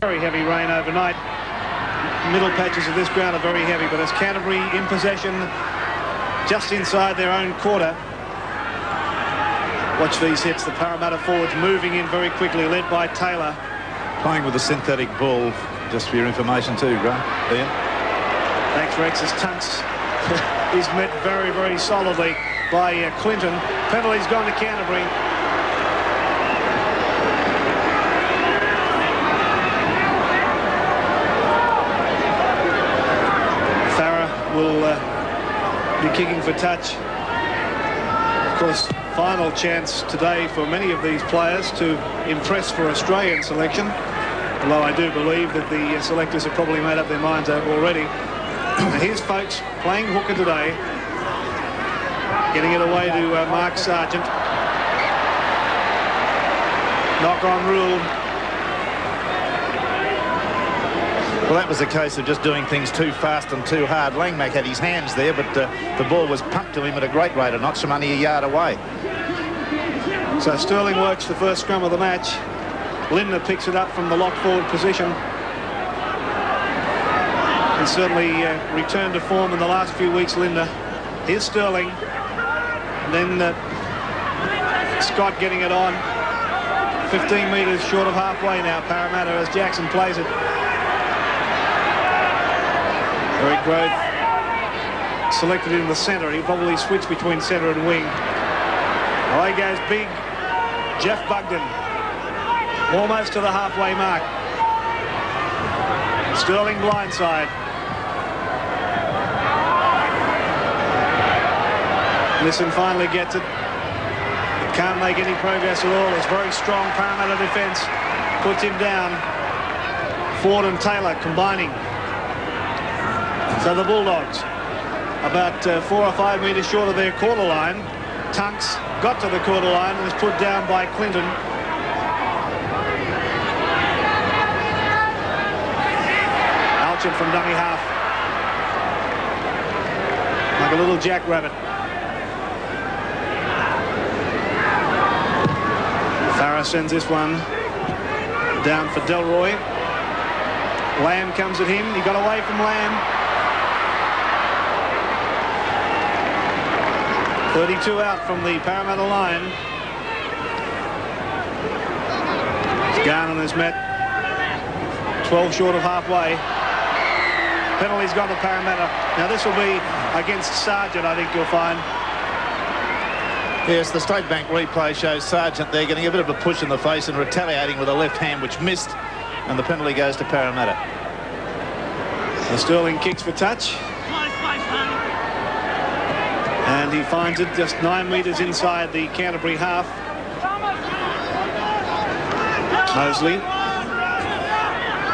Very heavy rain overnight. Middle patches of this ground are very heavy, but as Canterbury in possession just inside their own quarter. Watch these hits. The Parramatta forwards moving in very quickly, led by Taylor. Playing with a synthetic ball, just for your information too, Graeme. Ian. Thanks, Rex. As Tunks is met very, very solidly by Clinton. Penalty's gone to Canterbury. Farah will be kicking for touch. Of course, final chance today for many of these players to impress for Australian selection, although I do believe that the selectors have probably made up their minds already. Here's folks playing hooker today, getting it away to Mark Sargent. Knock on rule. Well, that was a case of just doing things too fast and too hard. Langmack had his hands there, but the ball was pumped to him at a great rate of knots from only a yard away. So Sterling works the first scrum of the match. Lindner picks it up from the lock forward position. And certainly returned to form in the last few weeks, Lindner. Here's Sterling. And then Scott getting it on. 15 metres short of halfway now, Parramatta, as Jackson plays it. Eric Grove selected in the centre. He probably switched between centre and wing. Away goes big Jeff Bugden. Almost to the halfway mark. Sterling blindside. Nissan finally gets it. Can't make any progress at all. It's very strong Parramatta defence. Puts him down. Ford and Taylor combining. So the Bulldogs about 4 or 5 metres short of their quarter line. Tunks got to the quarter line and was put down by Clinton. Alchin from dummy half. Like a little jackrabbit. Farah sends this one down for Delroy. Lamb comes at him. He got away from Lamb. 32 out from the Parramatta line. Garnon is met 12 short of halfway. Penalty's gone to Parramatta. Now this will be against Sargent, I think you'll find. Yes, the State Bank replay shows Sargent there getting a bit of a push in the face and retaliating with a left hand which missed, and the penalty goes to Parramatta. The Sterling kicks for touch. And he finds it just 9 metres inside the Canterbury half. Mosley.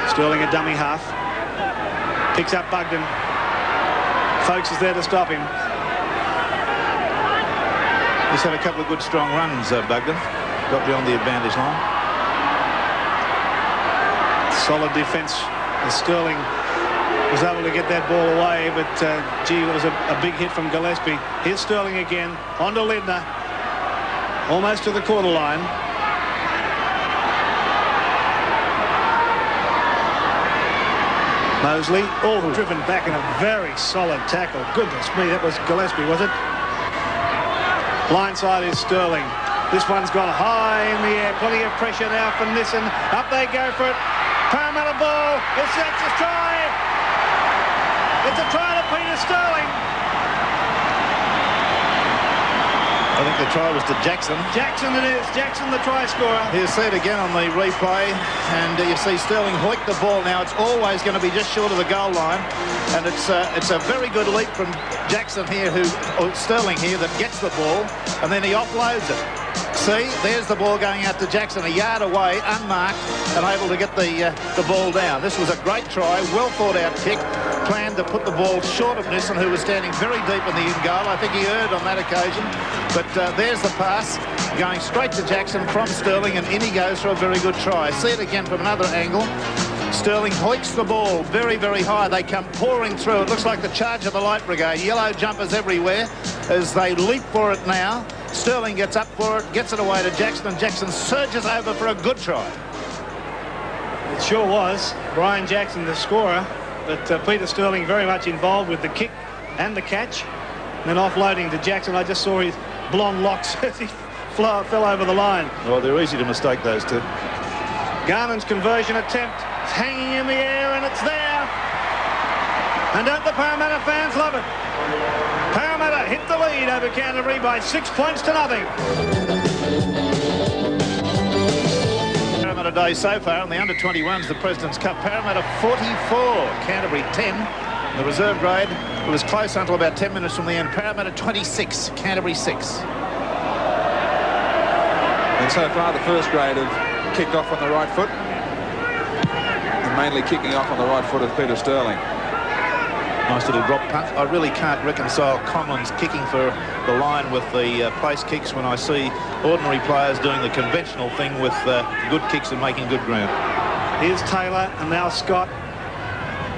Sterling a dummy half. Picks up Bugden. Folks is there to stop him. He's had a couple of good strong runs, Bugden. Got beyond the advantage line. Solid defence. Sterling was able to get that ball away, but gee, it was a big hit from Gillespie. Here's Sterling again, on to Lindner, almost to the quarter line. Mosley, driven back in a very solid tackle. Goodness me, that was Gillespie, was it? Blindside is Sterling. This one's gone high in the air. Plenty of pressure now for Nissan. Up they go for it. Parramatta ball. It's a try. It's a try to Peter Sterling. I think the try was to Jackson. Jackson it is. Jackson the try scorer. You see it again on the replay, and you see Sterling hoik the ball. Now it's always going to be just short of the goal line, and it's a very good leap from Jackson here, Sterling here, that gets the ball, and then he offloads it. See, there's the ball going out to Jackson, a yard away, unmarked, and able to get the ball down. This was a great try, well thought out kick, planned to put the ball short of Nissan, who was standing very deep in the in goal. I think he erred on that occasion, but there's the pass going straight to Jackson from Sterling, and in he goes for a very good try. See it again from another angle. Sterling hoiks the ball very, very high. They come pouring through. It looks like the charge of the Light Brigade. Yellow jumpers everywhere as they leap for it now. Sterling gets up for it, gets it away to Jackson, and Jackson surges over for a good try. It sure was. Brian Jackson, the scorer, but Peter Sterling very much involved with the kick and the catch. And then offloading to Jackson. I just saw his blonde locks as he fell over the line. Well, they're easy to mistake, those two. Garnon's conversion attempt. It's hanging in the air and it's there. And don't the Parramatta fans love it? Parramatta hit the lead over Canterbury by 6 points to nothing. Parramatta day so far in the under-21s, the President's Cup. Parramatta 44, Canterbury 10. The reserve grade was close until about 10 minutes from the end. Parramatta 26, Canterbury 6. And so far the first grade have kicked off on the right foot. And mainly kicking off on the right foot of Peter Sterling. Nice little drop punt. I really can't reconcile Collins kicking for the line with the place kicks when I see ordinary players doing the conventional thing with good kicks and making good ground. Here's Taylor and now Scott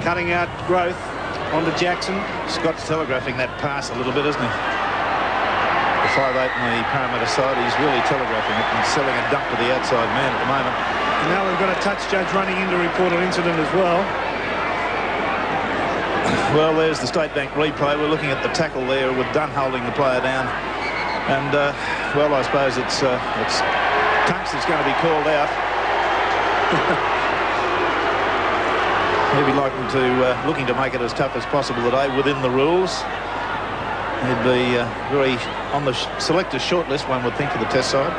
cutting out growth onto Jackson. Scott's telegraphing that pass a little bit, isn't he? The 5'8" on the Parramatta side, he's really telegraphing it and selling a dump to the outside man at the moment. And now we've got a touch judge running in to report an incident as well. Well, there's the State Bank replay. We're looking at the tackle there with Dunn holding the player down. And, well, I suppose it's Tunks that's going to be called out. He'll be looking to make it as tough as possible today within the rules. He'd be very on the selector's shortlist, one would think, for the test side.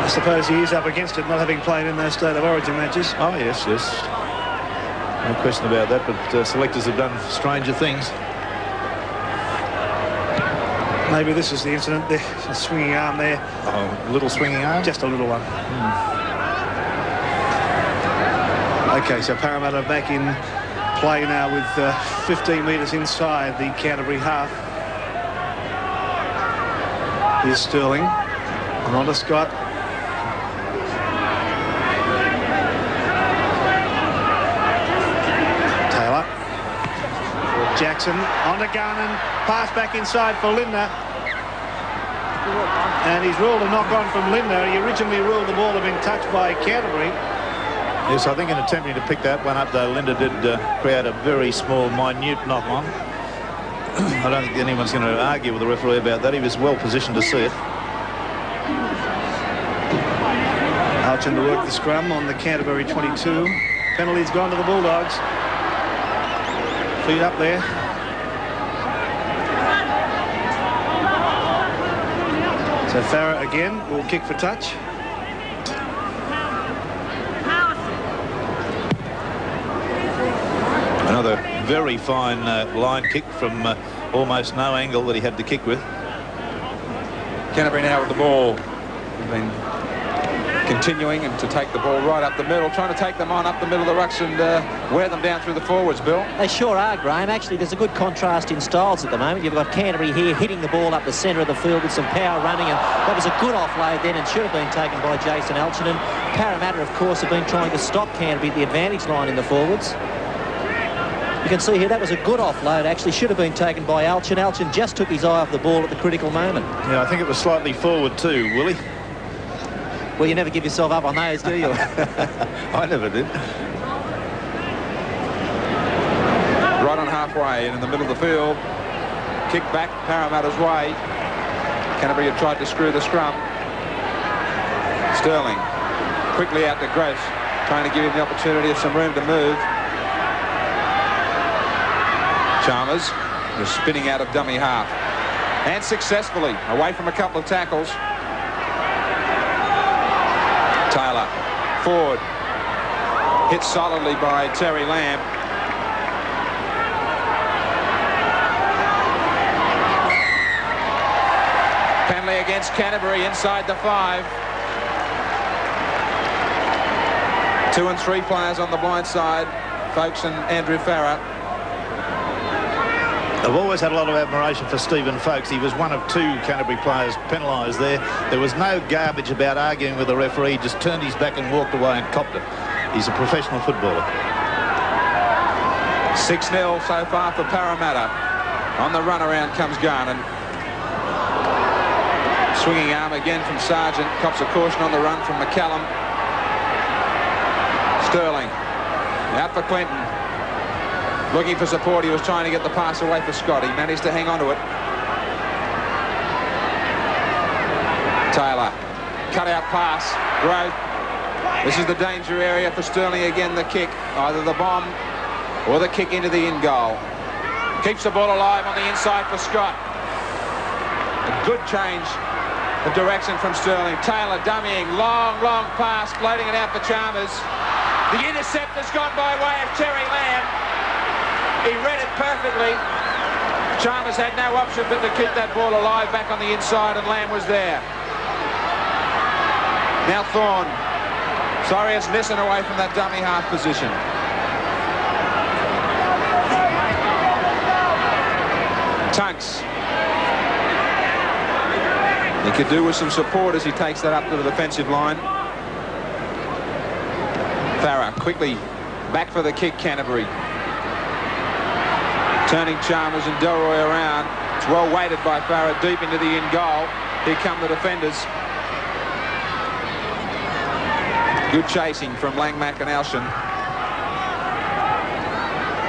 I suppose he is up against it, not having played in those State of Origin matches. Oh, yes, yes. No question about that, but selectors have done stranger things. Maybe this is the incident. There's a swinging arm there. Oh, a little swinging arm? Just a little one. OK, so Parramatta back in play now with 15 metres inside the Canterbury half. Here's Sterling. And on to Scott. Taylor. Jackson on to Garnon. Pass back inside for Lindner. And he's ruled a knock-on from Lindner. He originally ruled the ball had been touched by Canterbury. Yes, I think in attempting to pick that one up, though, Lindner did create a very small, minute knock-on. I don't think anyone's going to argue with the referee about that. He was well positioned to see it. Alchin to work the scrum on the Canterbury 22. Penalty's gone to the Bulldogs. Feet up there. So Farah again will kick for touch. Another very fine line kick from almost no angle that he had to kick with. Canterbury now with the ball. They've been continuing and to take the ball right up the middle, trying to take them on up the middle of the rucks and wear them down through the forwards, Bill. They sure are, Graeme. Actually, there's a good contrast in styles at the moment. You've got Canterbury here hitting the ball up the centre of the field with some power running, and that was a good offload then and should have been taken by Jason Alchin. Parramatta, of course, have been trying to stop Canterbury at the advantage line in the forwards. You can see here that was a good offload, actually should have been taken by Alchin. Alchin just took his eye off the ball at the critical moment. Yeah, I think it was slightly forward too, Willie. Well, you never give yourself up on those, do you? I never did. Right on halfway in the middle of the field. Kick back Parramatta's way. Canterbury had tried to screw the scrum. Sterling quickly out to Grace, trying to give him the opportunity of some room to move. Chalmers was spinning out of dummy half. And successfully, away from a couple of tackles. Taylor, forward. Hit solidly by Terry Lamb. Penalty against Canterbury inside the 5. 2 and 3 players on the blind side, Folkes and Andrew Farah. I've always had a lot of admiration for Stephen Folkes. He was one of 2 Canterbury players penalised there. There was no garbage about arguing with the referee. He just turned his back and walked away and copped it. He's a professional footballer. 6-0 so far for Parramatta. On the run around comes Garnon. Swinging arm again from Sargent. Cops a caution on the run from McCallum. Sterling. Out for Clinton. Looking for support. He was trying to get the pass away for Scott. He managed to hang on to it. Taylor. Cut out pass. Grove. This is the danger area for Sterling again, the kick. Either the bomb or the kick into the in goal. Keeps the ball alive on the inside for Scott. A good change of direction from Sterling. Taylor dummying. Long pass. Floating it out for Chalmers. The intercept has gone by way of Terry Lamb. He read it perfectly. Chalmers had no option but to keep that ball alive back on the inside, and Lamb was there. Now Thorne. Sorry, it's Nissen away from that dummy half position. Tunks. He could do with some support as he takes that up to the defensive line. Farah quickly back for the kick, Canterbury. Turning Chalmers and Delroy around. It's well weighted by Farah deep into the in goal. Here come the defenders. Good chasing from Langmack and Alshan.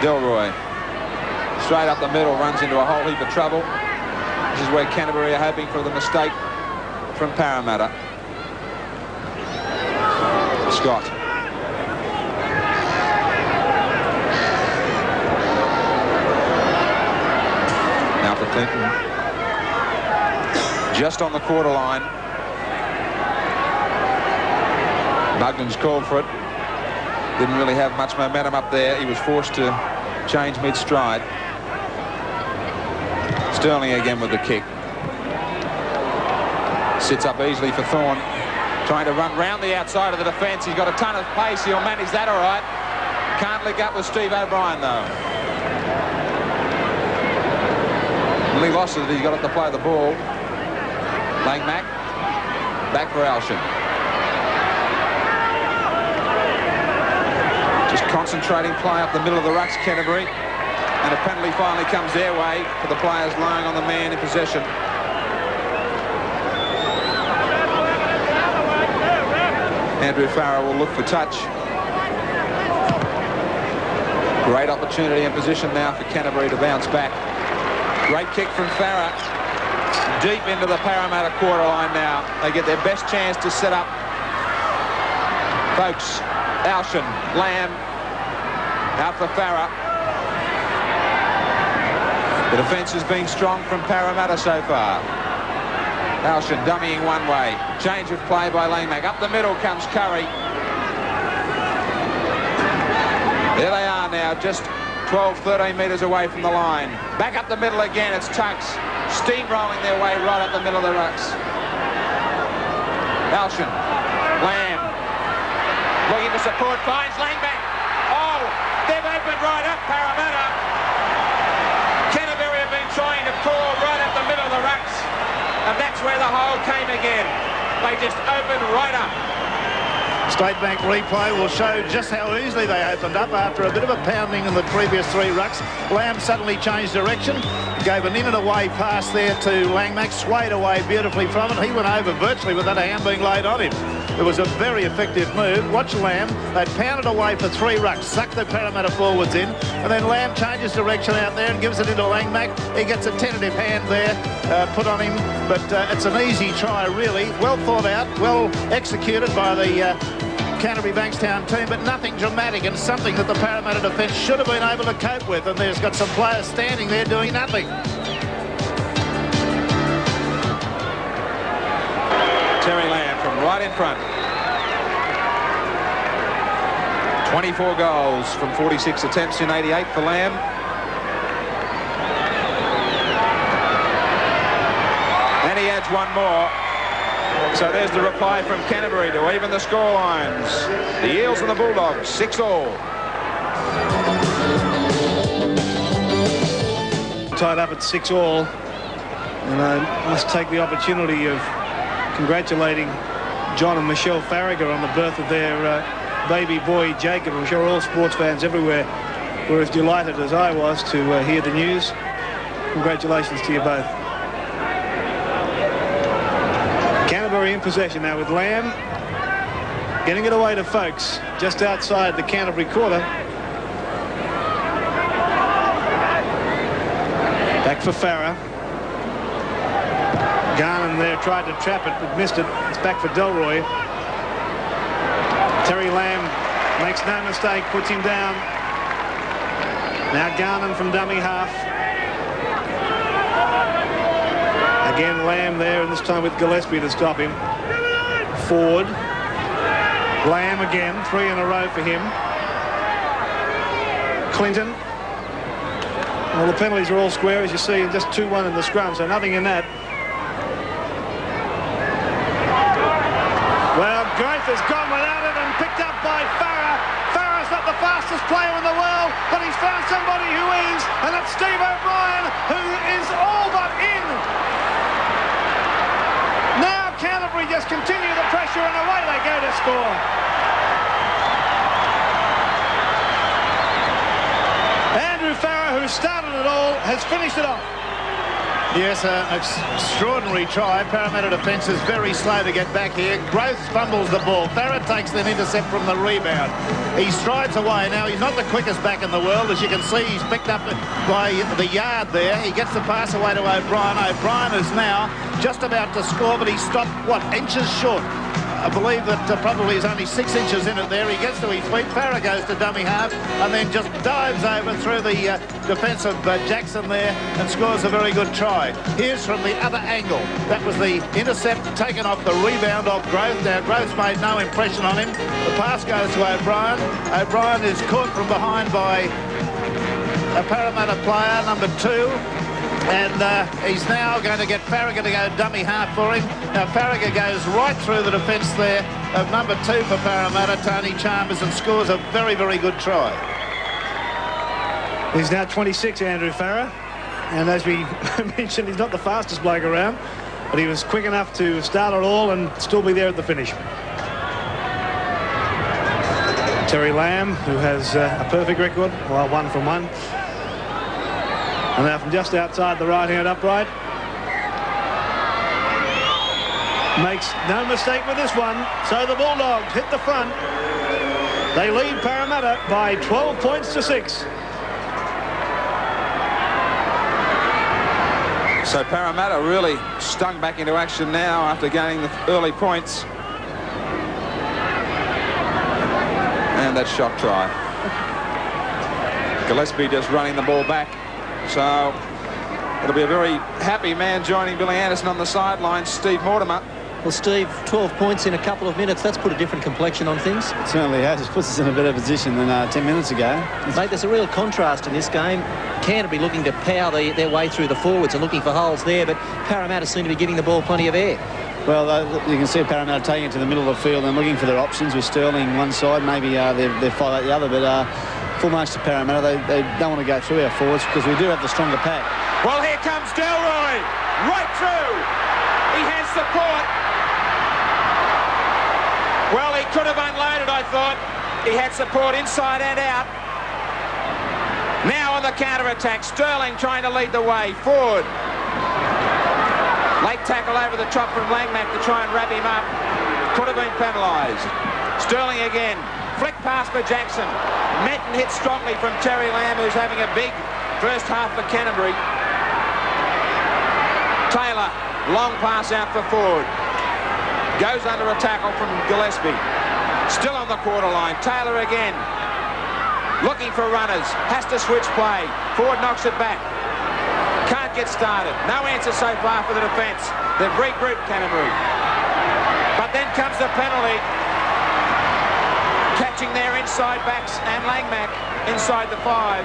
Delroy. Straight up the middle, runs into a whole heap of trouble. This is where Canterbury are hoping for the mistake from Parramatta. Scott. Now for Clinton. Just on the quarter line. Bugden's called for it. Didn't really have much momentum up there. He was forced to change mid-stride. Sterling again with the kick. Sits up easily for Thorne. Trying to run round the outside of the defence. He's got a ton of pace. He'll manage that all right. Can't link up with Steve O'Brien, though. Only lost it. He's got it to play the ball. Langmack. Back for Alshan. Just concentrating play up the middle of the rucks, Canterbury. And a penalty finally comes their way for the players lying on the man in possession. Andrew Farah will look for touch. Great opportunity and position now for Canterbury to bounce back. Great kick from Farah. Deep into the Parramatta quarter line now. They get their best chance to set up. Folks, Alshan, Lamb, out for Farah. The defence has been strong from Parramatta so far. Alshan dummying one way. Change of play by Langmack. Up the middle comes Curry. There they are now, just 12, 13 metres away from the line. Back up the middle again, it's Tunks. Steamrolling their way right up the middle of the rucks. Alshan. Lamb. Looking for support, finds Langmack. Oh, they've opened right up, Parramatta. Canterbury have been trying to pull right up the middle of the rucks. And that's where the hole came again. They just opened right up. State Bank replay will show just how easily they opened up after a bit of a pounding in the previous three rucks. Lamb suddenly changed direction, gave an in and away pass there to Langmack, swayed away beautifully from it. He went over virtually with that hand being laid on him. It was a very effective move. Watch Lamb. They'd pounded away for three rucks, sucked the Parramatta forwards in, and then Lamb changes direction out there and gives it into Langmack. He gets a tentative hand there put on him, but it's an easy try, really. Well thought out, well executed by the Canterbury-Bankstown team, but nothing dramatic and something that the Parramatta defence should have been able to cope with, and there's got some players standing there doing nothing. Terry Lamb from right in front. 24 goals from 46 attempts in 88 for Lamb. And he adds one more. So there's the reply from Canterbury to even the score lines. The Eels and the Bulldogs, 6-all. Tied up at 6-all. And I must take the opportunity of congratulating John and Michelle Farragher on the birth of their baby boy Jacob. I'm sure all sports fans everywhere were as delighted as I was to hear the news. Congratulations to you both. Canterbury in possession now with Lamb. Getting it away to Folks, just outside the Canterbury quarter. Back for Farah. Garnan there tried to trap it, but missed it. It's back for Delroy. Terry Lamb makes no mistake, puts him down. Now Garnan from dummy half. Again Lamb there, and this time with Gillespie to stop him. Forward. Lamb again, 3 in a row for him. Clinton. Well, the penalties are all square, as you see, and just 2-1 in the scrum, so nothing in that. Well, Graeme has gone without it and picked up by Farah. Farah's not the fastest player in the world, but he's found somebody who is, and that's Steve O'Brien, who is all but in. Now Canterbury just continue the pressure, and away they go to score. Andrew Farah, who started it all, has finished it off. Yes, extraordinary try. Parramatta defence is very slow to get back here. Growth fumbles the ball. Farah takes the intercept from the rebound. He strides away. Now, he's not the quickest back in the world. As you can see, he's picked up by the yard there. He gets the pass away to O'Brien. O'Brien is now just about to score, but he stopped, what, inches short. I believe that probably is only 6 inches in it there. He gets to his feet. Farah goes to dummy half and then just dives over through the defence of Jackson there and scores a very good try. Here's from the other angle. That was the intercept taken off the rebound of Growth. Now, Growth's made no impression on him. The pass goes to O'Brien. O'Brien is caught from behind by a Parramatta player, number 2. And he's now going to get Farragut to go dummy half for him. Now Farragut goes right through the defence there of number 2 for Parramatta, Tony Chalmers, and scores a very, very good try. He's now 26, Andrew Farah. And as we mentioned, he's not the fastest bloke around, but he was quick enough to start it all and still be there at the finish. Terry Lamb, who has a perfect record, well, 1 from 1. And now from just outside the right-hand upright. Makes no mistake with this one. So the Bulldogs hit the front. They lead Parramatta by 12 points to 6. So Parramatta really stung back into action now after gaining the early points. And that shot try. Gillespie just running the ball back. So it'll be a very happy man joining Billy Anderson on the sidelines, Steve Mortimer. Well, Steve, 12 points in a couple of minutes. That's put a different complexion on things. It certainly has. It puts us in a better position than 10 minutes ago. Mate, there's a real contrast in this game. Canterbury looking to power their way through the forwards and looking for holes there, but Parramatta seem to be giving the ball plenty of air. Well, you can see Parramatta taking it to the middle of the field and looking for their options with Sterling one side, maybe they're 5 out the other, but full marks to Parramatta. They don't want to go through our forwards because we do have the stronger pack. Well, here comes Delroy, right through. He has support. Well, he could have unloaded, I thought. He had support inside and out. Now on the counter-attack, Sterling trying to lead the way. Forward. Late tackle over the top from Langmack to try and wrap him up. Could have been penalised. Sterling again. Flick pass for Jackson. Menton hit strongly from Terry Lamb, who's having a big first half for Canterbury. Taylor, long pass out for Ford. Goes under a tackle from Gillespie. Still on the quarter line. Taylor again. Looking for runners. Has to switch play. Ford knocks it back. Can't get started. No answer so far for the defence. They've regrouped Canterbury. But then comes the penalty. Catching their inside backs and Langmack inside the 5.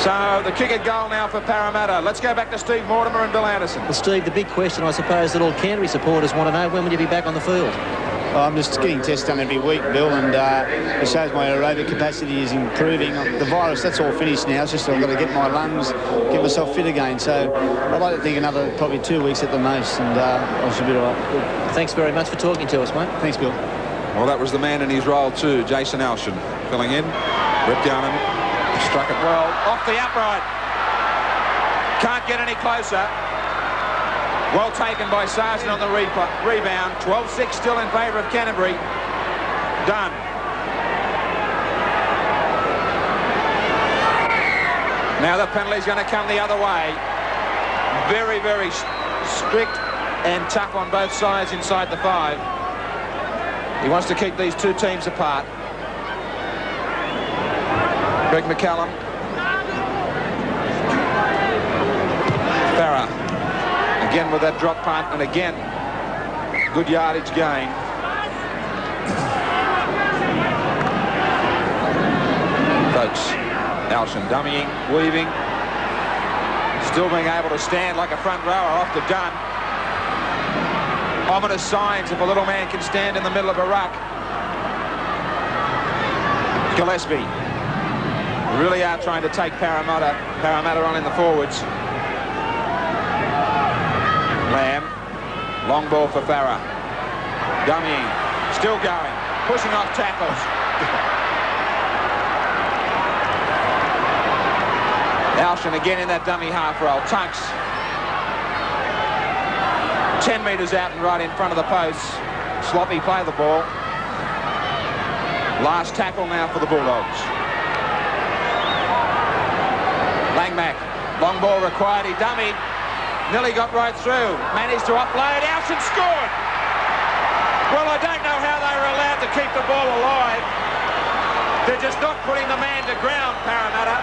So the kick at goal now for Parramatta. Let's go back to Steve Mortimer and Bill Anderson. Well, Steve, the big question I suppose that all Canterbury supporters want to know, when will you be back on the field? Well, I'm just getting tests done every week, Bill, and it shows my aerobic capacity is improving. The virus, that's all finished now. It's just I've got to get my lungs, get myself fit again. So I'd like to think another probably 2 weeks at the most, and I should be all right. Thanks very much for talking to us, mate. Thanks, Bill. Well, that was the man in his role too, Jason Alshan, filling in. Ripped down and struck it well. Off the upright. Can't get any closer. Well taken by Sargent on the rebound. 12-6 still in favour of Canterbury. Done. Now the penalty's going to come the other way. Very, very strict and tough on both sides inside the 5. He wants to keep these two teams apart. Greg McCallum. Farah. Again with that drop punt, and again, good yardage gain. Folks, Alshan dummying, weaving, still being able to stand like a front rower off the gun. Ominous signs if a little man can stand in the middle of a ruck. Gillespie really are trying to take Parramatta on in the forwards. Lamb, long ball for Farah. Dummying, still going, pushing off tackles. Alshan again in that dummy half roll. Tunks 10 metres out and right in front of the posts. Sloppy play the ball. Last tackle now for the Bulldogs. Langmack, long ball required. He dummied. Nearly got right through. Managed to offload. Alshan scored. Well, I don't know how they were allowed to keep the ball alive. They're just not putting the man to ground, Parramatta.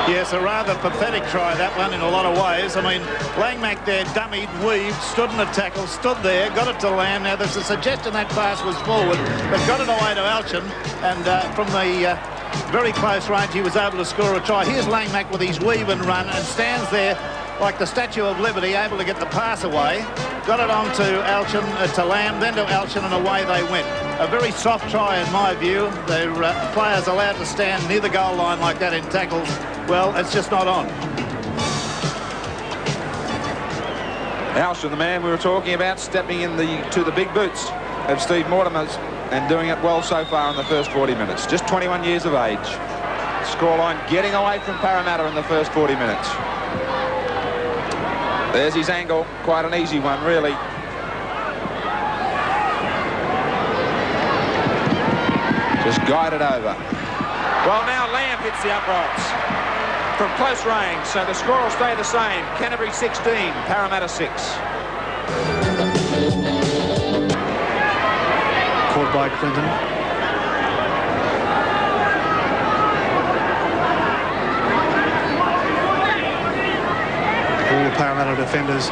Yes, a rather pathetic try, that one, in a lot of ways. I mean, Langmack there dummied, weaved, stood in the tackle, stood there, got it to Lamb. Now, there's a suggestion that pass was forward, but got it away to Alshan, and from the very close range, he was able to score a try. Here's Langmack with his weave and run, and stands there like the Statue of Liberty, able to get the pass away. Got it on to Alshan, to Lamb, then to Alshan, and away they went. A very soft try, in my view. The players allowed to stand near the goal line like that in tackles. Well, it's just not on. Alshan, the man we were talking about, stepping in to the big boots of Steve Mortimer's and doing it well so far in the first 40 minutes. Just 21 years of age. Scoreline getting away from Parramatta in the first 40 minutes. There's his angle. Quite an easy one, really. Just guided over. Well, now Lamb hits the uprights from close range, so the score will stay the same. Canterbury 16, Parramatta 6. Caught by Clinton. All the Parramatta defenders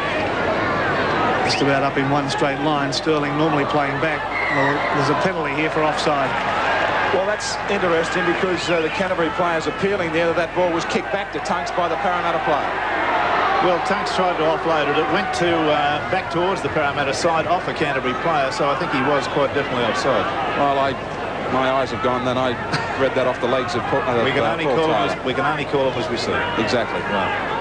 just about up in one straight line. Sterling normally playing back. Well, there's a penalty here for offside. Well, that's interesting because the Canterbury players appealing there that ball was kicked back to Tunks by the Parramatta player. Well, Tunks tried to offload it. It went to back towards the Parramatta side off a Canterbury player, so I think he was quite definitely offside. Well, my eyes have gone then. I read that off the legs of we can only call it as we see. Exactly. Right.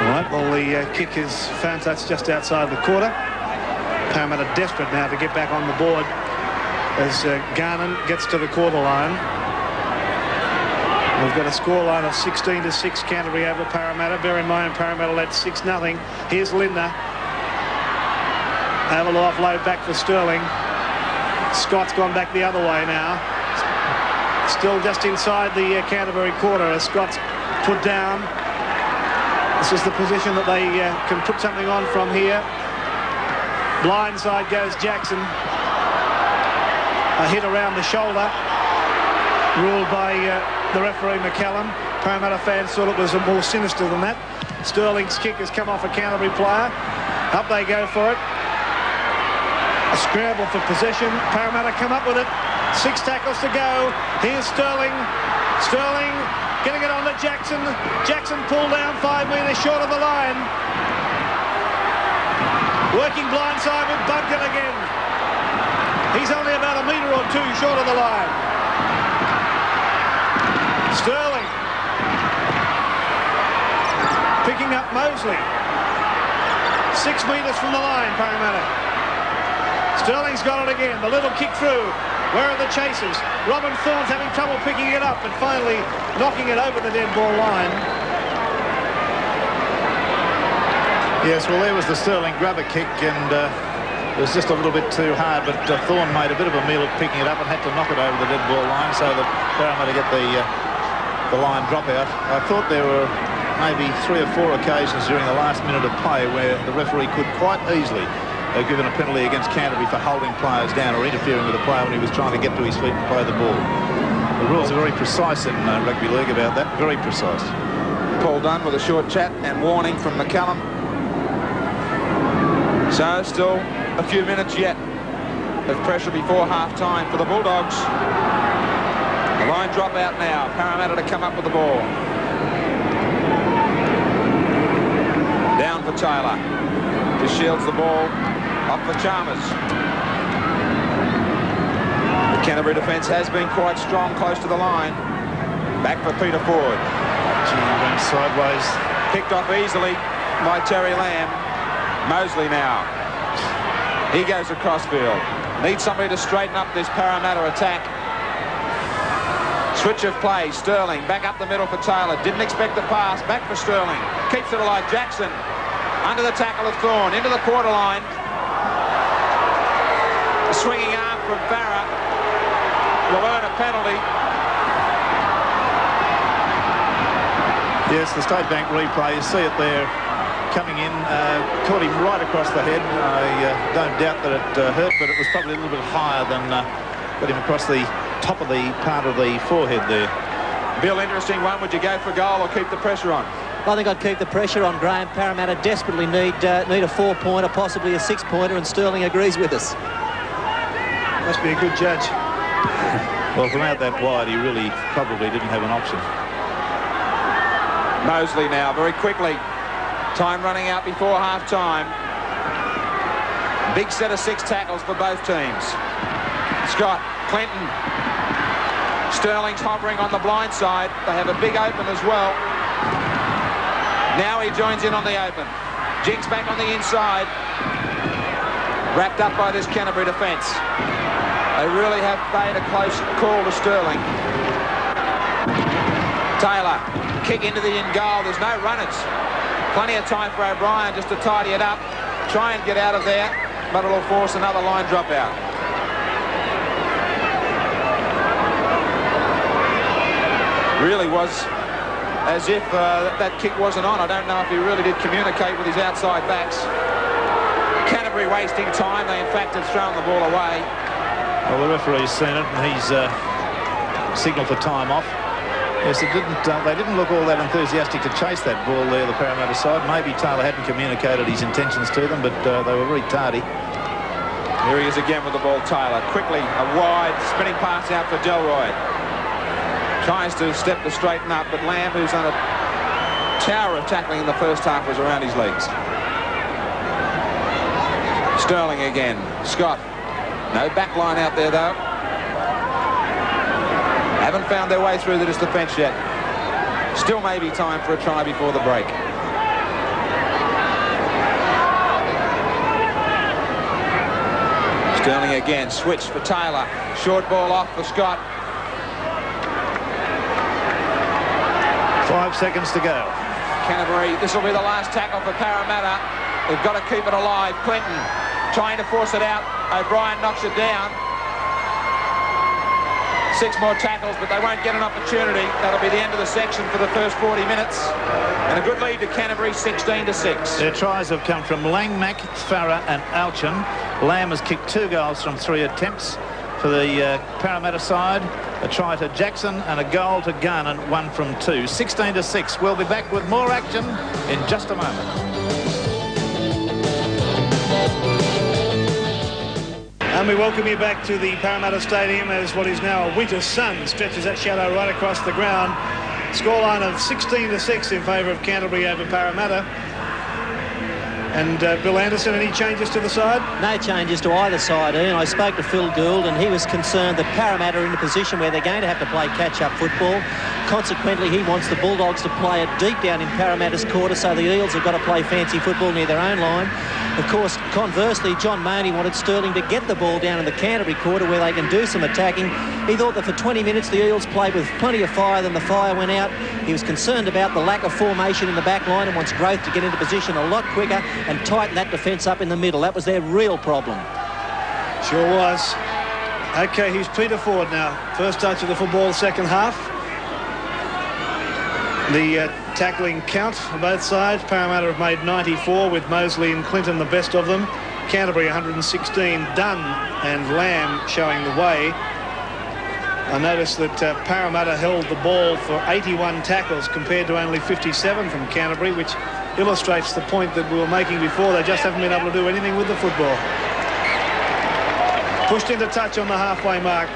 All right, well, the kick is found touch just outside the quarter. Parramatta desperate now to get back on the board as Garnan gets to the quarter line. We've got a scoreline of 16-6 Canterbury over Parramatta. Bear in mind, Parramatta led 6-0. Here's Lindner. Able to offload back for Sterling. Scott's gone back the other way now. Still just inside the Canterbury quarter as Scott's put down. This is the position that they can put something on from here. Blindside goes Jackson. A hit around the shoulder. Ruled by the referee McCallum. Parramatta fans thought it was more sinister than that. Sterling's kick has come off a Canterbury player. Up they go for it. A scramble for possession. Parramatta come up with it. 6 tackles to go. Here's Sterling. Sterling getting it on to Jackson. Jackson pulled down 5 metres short of the line. Working blindside with Bunkin again. He's only about a metre or 2 short of the line. Sterling picking up Mosley. 6 metres from the line, Parramatta. Sterling's got it again. The little kick through. Where are the chasers? Robin Thorne's having trouble picking it up and finally knocking it over the dead ball line. Yes, well, there was the Sterling grubber kick, and it was just a little bit too hard, but Thorne made a bit of a meal of picking it up and had to knock it over the dead ball line so that Parramatta get the line drop out. I thought there were maybe 3 or 4 occasions during the last minute of play where the referee could quite easily have given a penalty against Canterbury for holding players down or interfering with a player when he was trying to get to his feet and play the ball. The rules are very precise in rugby league about that, very precise. Paul Dunn with a short chat and warning from McCallum. So still a few minutes yet of pressure before half-time for the Bulldogs. The line drop out now. Parramatta to come up with the ball. Down for Taylor. Just shields the ball. Up for Chalmers. The Canterbury defence has been quite strong close to the line. Back for Peter Ford. Gee, went sideways. Picked off easily by Terry Lamb. Mosley now. He goes across field. Needs somebody to straighten up this Parramatta attack. Switch of play. Sterling back up the middle for Taylor. Didn't expect the pass. Back for Sterling. Keeps it alive. Jackson under the tackle of Thorne. Into the quarter line. A swinging arm from Farah will earn a penalty. Yes, the State Bank replay. You see it there. Coming in, caught him right across the head. I don't doubt that it hurt, but it was probably a little bit higher than got him across the top of the part of the forehead there. Bill, interesting one. Would you go for goal or keep the pressure on? I think I'd keep the pressure on, Graeme. Parramatta desperately need a 4-pointer, possibly a 6-pointer, and Sterling agrees with us. Must be a good judge. Well, from out that wide, he really probably didn't have an option. Mosley now, very quickly. Time running out before half-time. Big set of 6 tackles for both teams. Scott, Clinton. Sterling's hovering on the blind side. They have a big open as well. Now he joins in on the open. Jinks back on the inside. Wrapped up by this Canterbury defence. They really have paid a close call to Sterling. Taylor, kick into the in goal. There's no runners. Plenty of time for O'Brien just to tidy it up, try and get out of there, but it'll force another line drop out. Really was as if that kick wasn't on. I don't know if he really did communicate with his outside backs. Canterbury wasting time. They in fact had thrown the ball away. Well, the referee's seen it and he's signalled for time off. Yes, they didn't look all that enthusiastic to chase that ball there, the Parramatta side. Maybe Taylor hadn't communicated his intentions to them, but they were very tardy. Here he is again with the ball, Taylor. Quickly, a wide spinning pass out for Delroy. Tries to step to straighten up, but Lamb, who's on a tower of tackling in the first half, was around his legs. Sterling again. Scott. No back line out there, though. Haven't found their way through this defence yet. Still maybe time for a try before the break. Sterling again, switch for Taylor. Short ball off for Scott. 5 seconds to go. Canterbury, this will be the last tackle for Parramatta. They've got to keep it alive. Clinton trying to force it out. O'Brien knocks it down. 6 more tackles, but they won't get an opportunity. That'll be the end of the section for the first 40 minutes. And a good lead to Canterbury, 16-6. Their tries have come from Langmack, Farah and Alchin. Lamb has kicked 2 goals from 3 attempts for the Parramatta side. A try to Jackson and a goal to Gunn and 1 from 2. 16-6. We'll be back with more action in just a moment. And we welcome you back to the Parramatta Stadium as what is now a winter sun stretches that shadow right across the ground. Scoreline of 16-6 in favour of Canterbury over Parramatta. And Bill Anderson, any changes to the side? No changes to either side, Ian. I spoke to Phil Gould and he was concerned that Parramatta are in a position where they're going to have to play catch-up football. Consequently, he wants the Bulldogs to play it deep down in Parramatta's quarter, so the Eels have got to play fancy football near their own line. Of course, conversely, John Mooney wanted Sterling to get the ball down in the Canterbury quarter where they can do some attacking. He thought that for 20 minutes the Eels played with plenty of fire, then the fire went out. He was concerned about the lack of formation in the back line and wants Growth to get into position a lot quicker and tighten that defence up in the middle. That was their real problem. Sure was. OK, here's Peter Ford now. First touch of the football, second half. The tackling count for both sides. Parramatta have made 94 with Mosley and Clinton the best of them. Canterbury 116. Dunn and Lamb showing the way. I noticed that Parramatta held the ball for 81 tackles compared to only 57 from Canterbury, which illustrates the point that we were making before. They just haven't been able to do anything with the football. Pushed into touch on the halfway mark.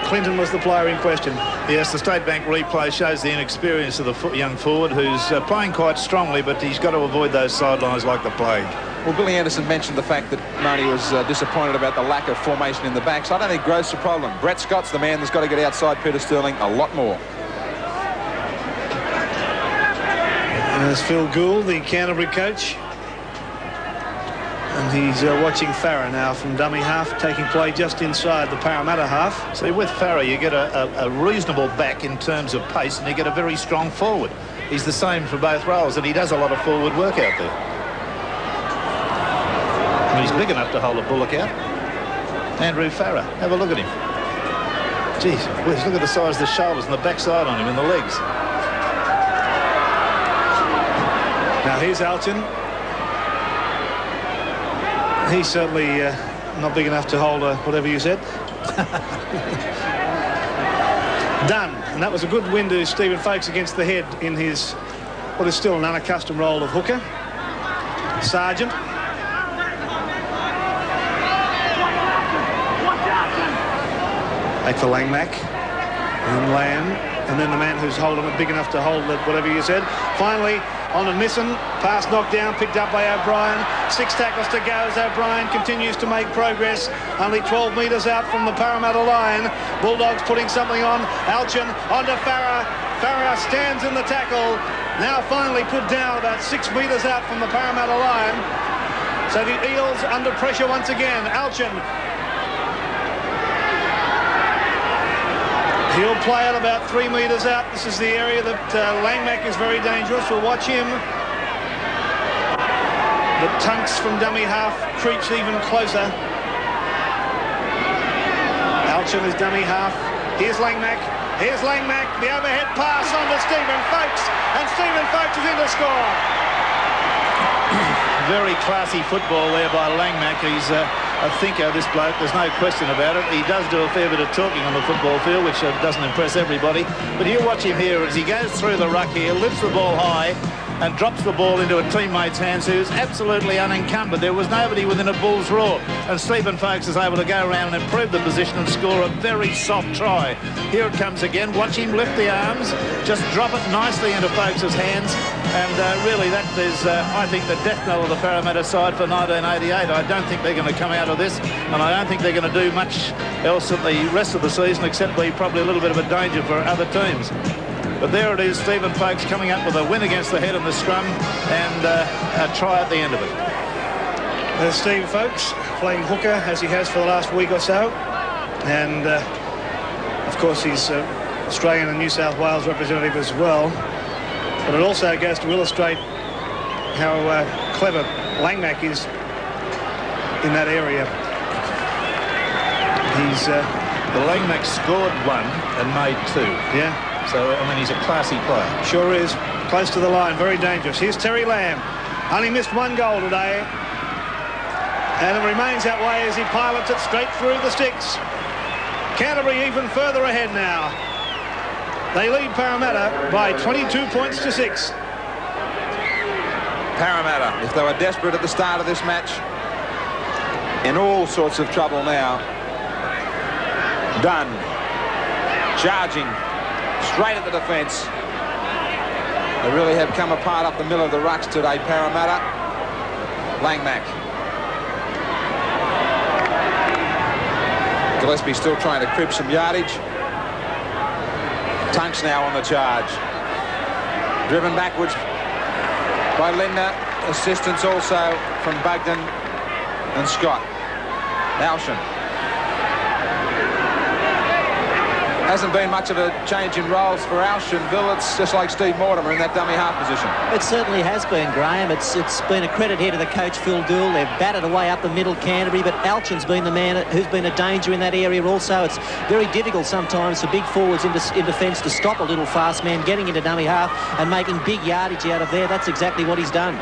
Clinton was the player in question. Yes, the State Bank replay shows the inexperience of the young forward, who's playing quite strongly, but he's got to avoid those sidelines like the plague. Well, Billy Anderson mentioned the fact that Mooney was disappointed about the lack of formation in the back, so I don't think Growth's the problem. Brett Scott's the man that's got to get outside Peter Sterling a lot more. And there's Phil Gould, the Canterbury coach. And he's watching Farah now from dummy half, taking play just inside the Parramatta half. See, with Farah, you get a reasonable back in terms of pace, and you get a very strong forward. He's the same for both roles, and he does a lot of forward work out there. And he's big enough to hold a bullock out. Andrew Farah, have a look at him. Jeez, look at the size of the shoulders and the backside on him and the legs. Now here's Alton. He's certainly not big enough to hold whatever you said. Done. And that was a good win to Stephen Folkes against the head in his, what is still an unaccustomed role of hooker. Sargent. Back for Langmack. And Lamb. And then the man who's holding it big enough to hold it, whatever you said. Finally, on and missing. Pass knocked down, picked up by O'Brien. 6 tackles to go as O'Brien continues to make progress. Only 12 metres out from the Parramatta line. Bulldogs putting something on. Alchin onto Farah. Farah stands in the tackle. Now finally put down about 6 metres out from the Parramatta line. So the Eels under pressure once again. Alchin. He'll play it about 3 metres out. This is the area that Langmack is very dangerous. We'll watch him. The Tunks from dummy half creeps even closer. Alchin is dummy half. Here's Langmack. Here's Langmack. The overhead pass on to Stephen Folkes. And Stephen Folkes is in to score. Very classy football there by Langmack. He's a thinker, this bloke, there's no question about it. He does do a fair bit of talking on the football field, which doesn't impress everybody. But you watch him here as he goes through the ruck here, lifts the ball high and drops the ball into a teammate's hands who's absolutely unencumbered. There was nobody within a bull's roar. And Stephen Folkes is able to go around and improve the position and score a very soft try. Here it comes again. Watch him lift the arms, just drop it nicely into Folkes' hands. And really, that is, I think, the death knell of the Parramatta side for 1988. I don't think they're going to come out of this, and I don't think they're going to do much else in the rest of the season, except be probably a little bit of a danger for other teams. But there it is, Stephen Folkes coming up with a win against the head in the scrum and a try at the end of it. There's Steve Folkes playing hooker as he has for the last week or so. And, of course, he's Australian and New South Wales representative as well. But it also goes to illustrate how clever Langmack is in that area. He's... Well, Langmack scored 1 and made 2. Yeah. So, I mean, he's a classy player. Sure is. Close to the line. Very dangerous. Here's Terry Lamb. Only missed 1 goal today. And it remains that way as he pilots it straight through the sticks. Canterbury even further ahead now. They lead Parramatta by 22 points to 6. Parramatta, if they were desperate at the start of this match, in all sorts of trouble now. Dunn, charging, straight at the defence. They really have come apart up the middle of the rucks today, Parramatta. Langmack. Gillespie still trying to crib some yardage. Tunks now on the charge. Driven backwards by Lindner. Assistance also from Bugden and Scott. Alshan. Hasn't been much of a change in roles for Alshan. Bill, it's just like Steve Mortimer in that dummy half position. It certainly has been, Graeme. It's been a credit here to the coach, Phil Gould. They've batted away up the middle, Canterbury, but Alshan's been the man who's been a danger in that area also. It's very difficult sometimes for big forwards in defence to stop a little fast man getting into dummy half and making big yardage out of there. That's exactly what he's done.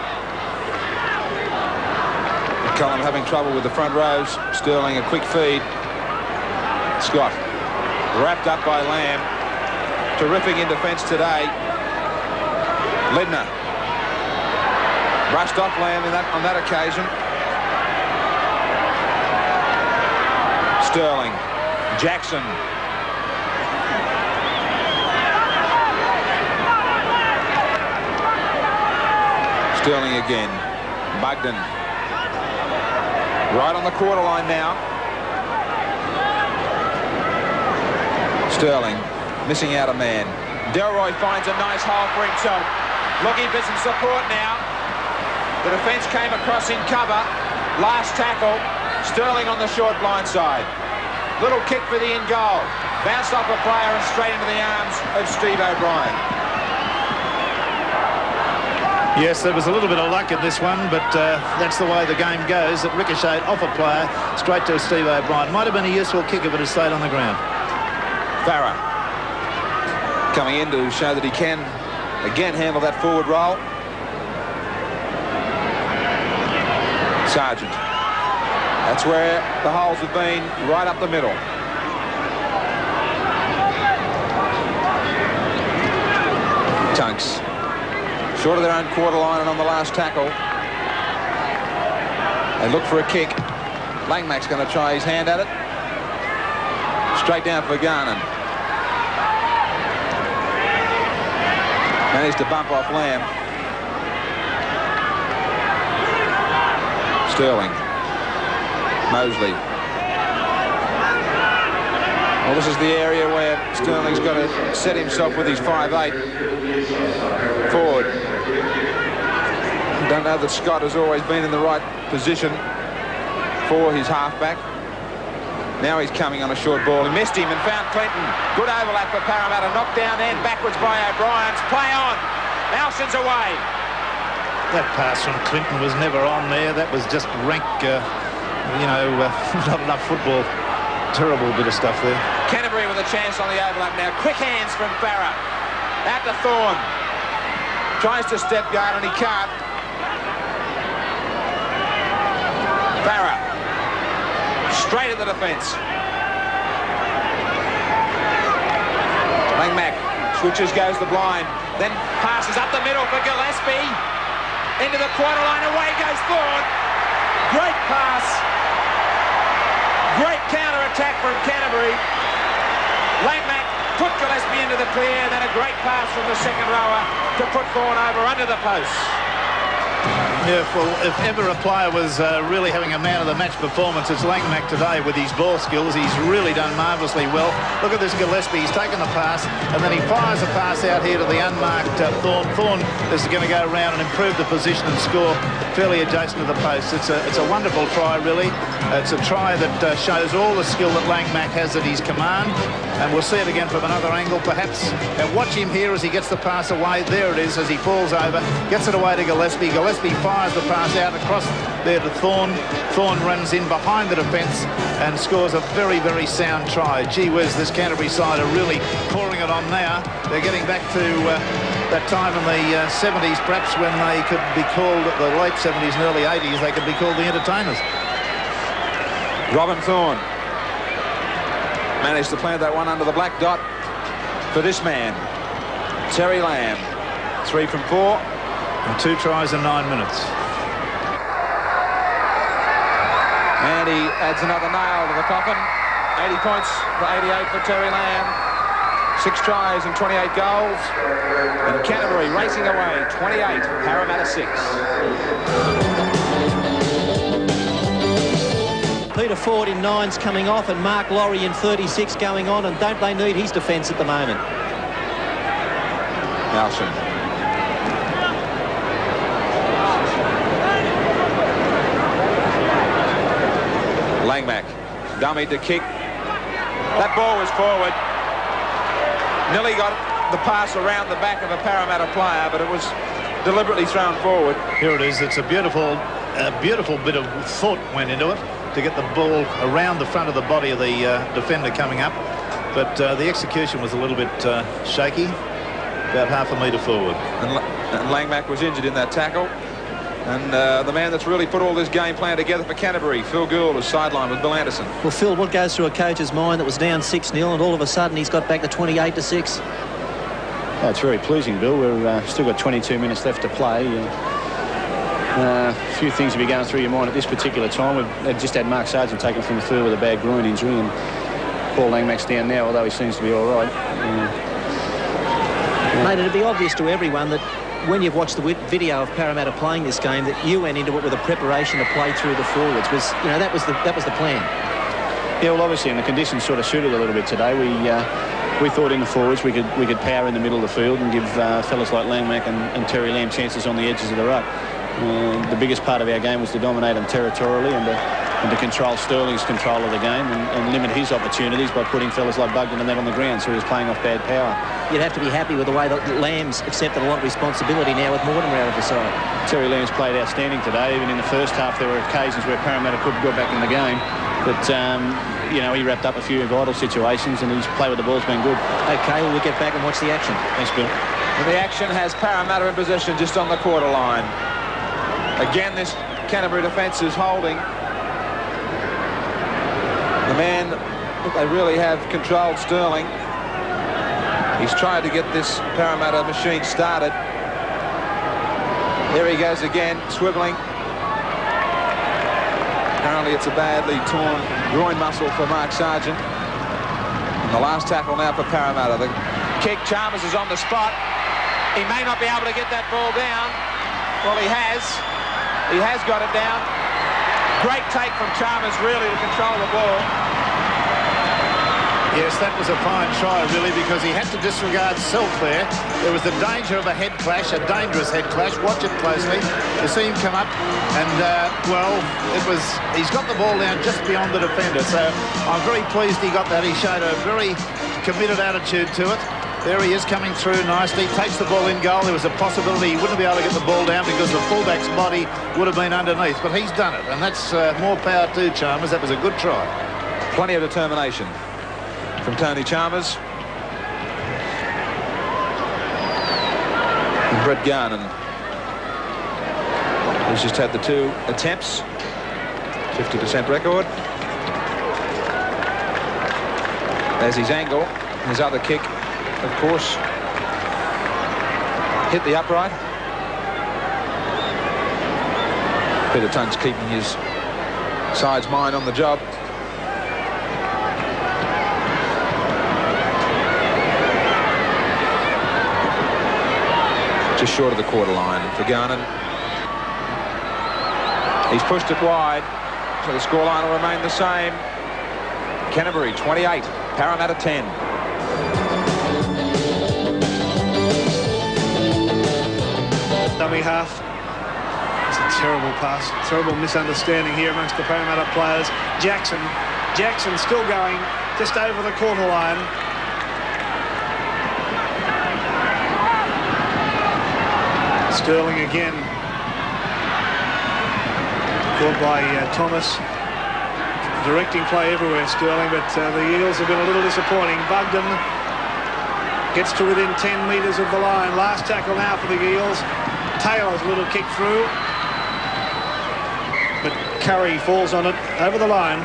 Cullen having trouble with the front rows. Sterling a quick feed. Scott. Wrapped up by Lamb. Terrific in defence today. Lindner. Rushed off Lamb on that occasion. Sterling. Jackson. Sterling again. Bugden. Right on the quarter line now. Sterling missing out a man. Delroy finds a nice hole for himself. Looking for some support now. The defence came across in cover. Last tackle. Sterling on the short blind side. Little kick for the in goal. Bounced off a player and straight into the arms of Steve O'Brien. Yes, there was a little bit of luck in this one, but that's the way the game goes. It ricocheted off a player straight to Steve O'Brien. Might have been a useful kick if it had stayed on the ground. Farah coming in to show that he can again handle that forward roll. Sargent. That's where the holes have been, right up the middle. Tunks. Short of their own quarter line and on the last tackle. They look for a kick. Langmack's going to try his hand at it. Straight down for Garnan. Managed to bump off Lamb. Sterling. Mosley. Well, this is the area where Sterling's got to set himself with his 5'8" forward. Don't know that Scott has always been in the right position for his halfback. Now he's coming on a short ball. He missed him and found Clinton. Good overlap for Parramatta. Knocked down and backwards by O'Brien's. Play on. Alshan's away. That pass from Clinton was never on there. That was just rank, not enough football. Terrible bit of stuff there. Canterbury with a chance on the overlap now. Quick hands from Farah. Out to Thorne. Tries to step guard and he can't. Farah. Straight at the defence. Langmack switches, goes the blind, then passes up the middle for Gillespie. Into the quarter line, away goes Thorne. Great pass. Great counter-attack from Canterbury. Langmack put Gillespie into the clear, then a great pass from the second rower to put Thorne over under the post. Yeah, well, if ever a player was really having a man-of-the-match performance, it's Langmack today with his ball skills. He's really done marvellously well. Look at this Gillespie. He's taken the pass, and then he fires a pass out here to the unmarked Thorne. Thorne is going to go around and improve the position and score fairly adjacent to the post. It's a wonderful try, really. It's a try that shows all the skill that Langmack has at his command, and we'll see it again from another angle, perhaps. And watch him here as he gets the pass away. There it is as he falls over, gets it away to Gillespie. Gillespie fires the pass out across there to Thorne. Thorne runs in behind the defence and scores a very, very sound try. Gee whiz, this Canterbury side are really pouring it on now. They're getting back to that time in the 70s, perhaps, when they could be called, the late 70s and early 80s, they could be called the entertainers. Robin Thorne managed to plant that one under the black dot for this man, Terry Lamb. 3 from 4. And 2 tries in 9 minutes. And he adds another nail to the coffin. 80 points for 88 for Terry Lamb. 6 tries and 28 goals. And Canterbury racing away, 28, Parramatta 6. Peter Ford in 9's coming off and Mark Laurie in 36 going on, and don't they need his defence at the moment? Nelson. Langmack, dummy to kick. That ball was forward. Nearly got the pass around the back of a Parramatta player, but it was deliberately thrown forward. Here it is. It's a beautiful bit of thought went into it to get the ball around the front of the body of the defender coming up. But the execution was a little bit shaky, about half a metre forward. And Langmack was injured in that tackle. And the man that's really put all this game plan together for Canterbury, Phil Gould, was sidelined with Bill Anderson. Well, Phil, what goes through a coach's mind that was down 6-0 and all of a sudden he's got back to 28-6? Oh, it's very pleasing, Bill. We've still got 22 minutes left to play. A few things to be going through your mind at this particular time. We've just had Mark Sargent taken from the field with a bad groin injury, and Paul Langmack's down now, although he seems to be all right. Mate, it'd be obvious to everyone that when you've watched the video of Parramatta playing this game, that you went into it with a preparation to play through the forwards. That was the plan. Yeah, well, obviously, and the conditions sort of suited a little bit today. We thought in the forwards we could power in the middle of the field and give fellas like Langmack and Terry Lamb chances on the edges of the ruck. The biggest part of our game was to dominate them territorially and to control Sterling's control of the game and limit his opportunities by putting fellas like Bugden and that on the ground, so he was playing off bad power. You'd have to be happy with the way that Lamb's accepted a lot of responsibility now with Mortimer out of the side. Terry Lamb's played outstanding today. Even in the first half, there were occasions where Parramatta could go back in the game. But, he wrapped up a few vital situations and his play with the ball's been good. OK, well, we'll get back and watch the action. Thanks, Bill. And the action has Parramatta in position just on the quarter line. Again, this Canterbury defence is holding. The man that they really have controlled, Sterling. He's tried to get this Parramatta machine started. There he goes again, swivelling. Apparently it's a badly torn groin muscle for Mark Sargent. And the last tackle now for Parramatta. The kick, Chalmers is on the spot. He may not be able to get that ball down. Well, he has. He has got it down. Great take from Chalmers, really, to control the ball. Yes, that was a fine try, really, because he had to disregard self there. There was the danger of a head clash, a dangerous head clash. Watch it closely. You see him come up, and, he's got the ball down just beyond the defender. So I'm very pleased he got that. He showed a very committed attitude to it. There he is coming through nicely, takes the ball in goal. There was a possibility he wouldn't be able to get the ball down because the fullback's body would have been underneath, but he's done it, and that's more power to Chalmers. That was a good try. Plenty of determination from Tony Chalmers. And Brett Garnon, who's just had the 2 attempts, 50% record. There's his angle, his other kick. Of course, hit the upright. Peter Tunn's keeping his side's mind on the job. Just short of the quarter line for Garnon. He's pushed it wide, so the scoreline will remain the same. Canterbury 28, Parramatta 10. Dummy half. It's a terrible pass. Terrible misunderstanding here amongst the Parramatta players. Jackson still going just over the quarter line. Sterling again. Caught by Thomas. Directing play everywhere, Sterling, but the Eels have been a little disappointing. Bugden gets to within 10 metres of the line. Last tackle now for the Eels. Taylor's little kick through, but Curry falls on it over the line.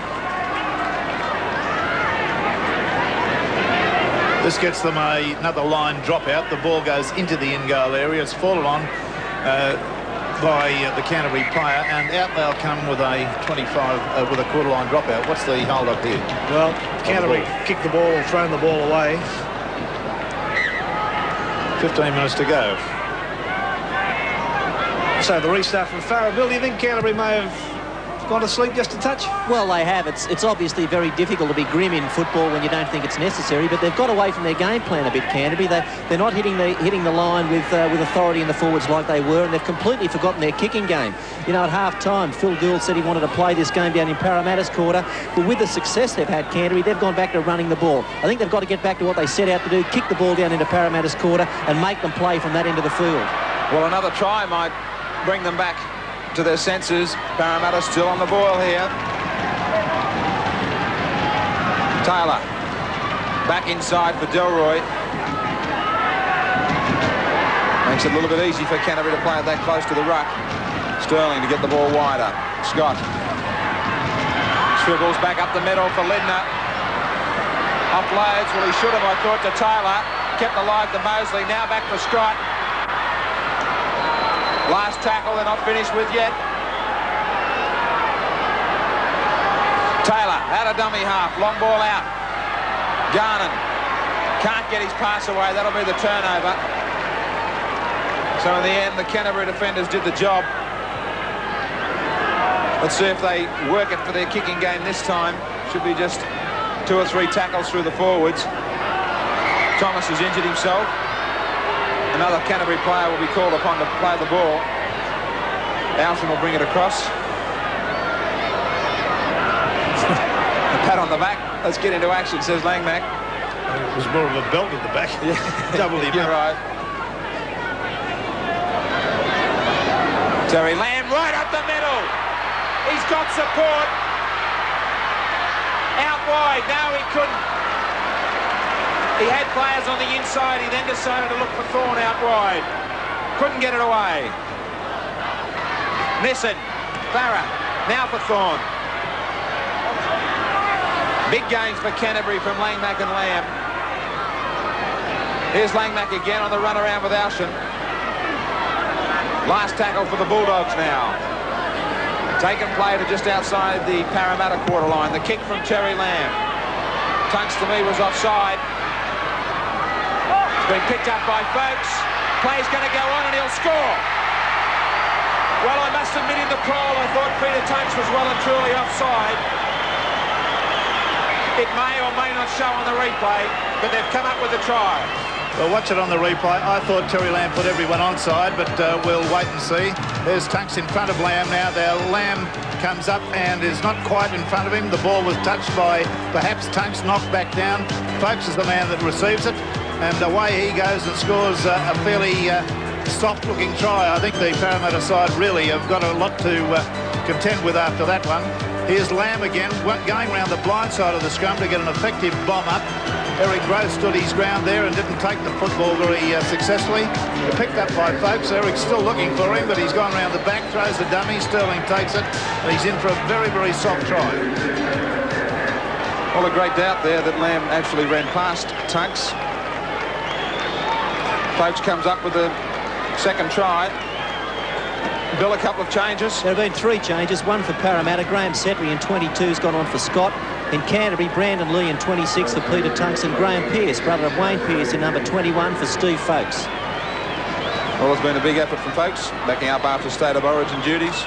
This gets them another line dropout. The ball goes into the in-goal area. It's fallen on by the Canterbury player, and out they'll come with a 25 with a quarter line dropout. What's the hold up here? Well, Canterbury kicked the ball, thrown the ball away. 15 minutes to go. So the restart from Farah. Bill, do you think Canterbury may have gone to sleep just a touch? Well, they have. It's obviously very difficult to be grim in football when you don't think it's necessary, but they've got away from their game plan a bit, Canterbury. They're not hitting the line with authority in the forwards like they were, and they've completely forgotten their kicking game. You know, at half-time, Phil Gould said he wanted to play this game down in Parramatta's quarter, but with the success they've had, Canterbury, they've gone back to running the ball. I think they've got to get back to what they set out to do, kick the ball down into Parramatta's quarter and make them play from that end of the field. Well, another try might bring them back to their senses. Parramatta still on the boil here. Taylor back inside for Delroy. Makes it a little bit easy for Canterbury to play it that close to the ruck. Sterling to get the ball wider. Scott swivells back up the middle for Lindner. Offloads, well, he should have, I thought, to Taylor. Kept alive to Mosley. Now back for Scott. Last tackle they're not finished with yet. Taylor out of dummy half. Long ball out. Garnan can't get his pass away. That'll be the turnover. So in the end, the Canterbury defenders did the job. Let's see if they work it for their kicking game this time. Should be just 2 or 3 tackles through the forwards. Thomas has injured himself. Another Canterbury player will be called upon to play the ball. Alston will bring it across. A pat on the back. Let's get into action, says Langmack. It was more of a belt at the back. Yeah. Double him. You're right. Terry Lamb right up the middle. He's got support. Out wide. No, he couldn't. He had players on the inside. He then decided to look for Thorne out wide. Couldn't get it away. Nissan. Farah. Now for Thorne. Big gains for Canterbury from Langmack and Lamb. Here's Langmack again on the run around with Alston. Last tackle for the Bulldogs now. Taken play to just outside the Parramatta quarter line. The kick from Terry Lamb. Tunks to me was offside. It's been picked up by Folks. Play's going to go on and he'll score. Well, I must admit in the call I thought Peter Tunks was well and truly offside. It may or may not show on the replay, but they've come up with a try. Well, watch it on the replay. I thought Terry Lamb put everyone onside, but we'll wait and see. There's Tunks in front of Lamb now. Lamb comes up and is not quite in front of him. The ball was touched by perhaps Tunks, knocked back down. Folks is the man that receives it, and away he goes and scores a fairly soft-looking try. I think the Parramatta side really have got a lot to contend with after that one. Here's Lamb again, going around the blind side of the scrum to get an effective bomb up. Eric Gross stood his ground there and didn't take the football very successfly. Picked up by Folks. Eric's still looking for him, but he's gone around the back, throws the dummy. Sterling takes it, and he's in for a very, very soft try. Well, a great doubt there that Lamb actually ran past Tunks. Folks comes up with the second try. Bill, a couple of changes. There have been 3 changes, one for Parramatta. Graham Setry in 22's gone on for Scott. In Canterbury, Brandon Lee in 26 for Peter Tunks, and Graham Pearce, brother of Wayne Pearce, in number 21 for Steve Folks. Well, it's been a big effort from Folks, backing up after State of Origin duties.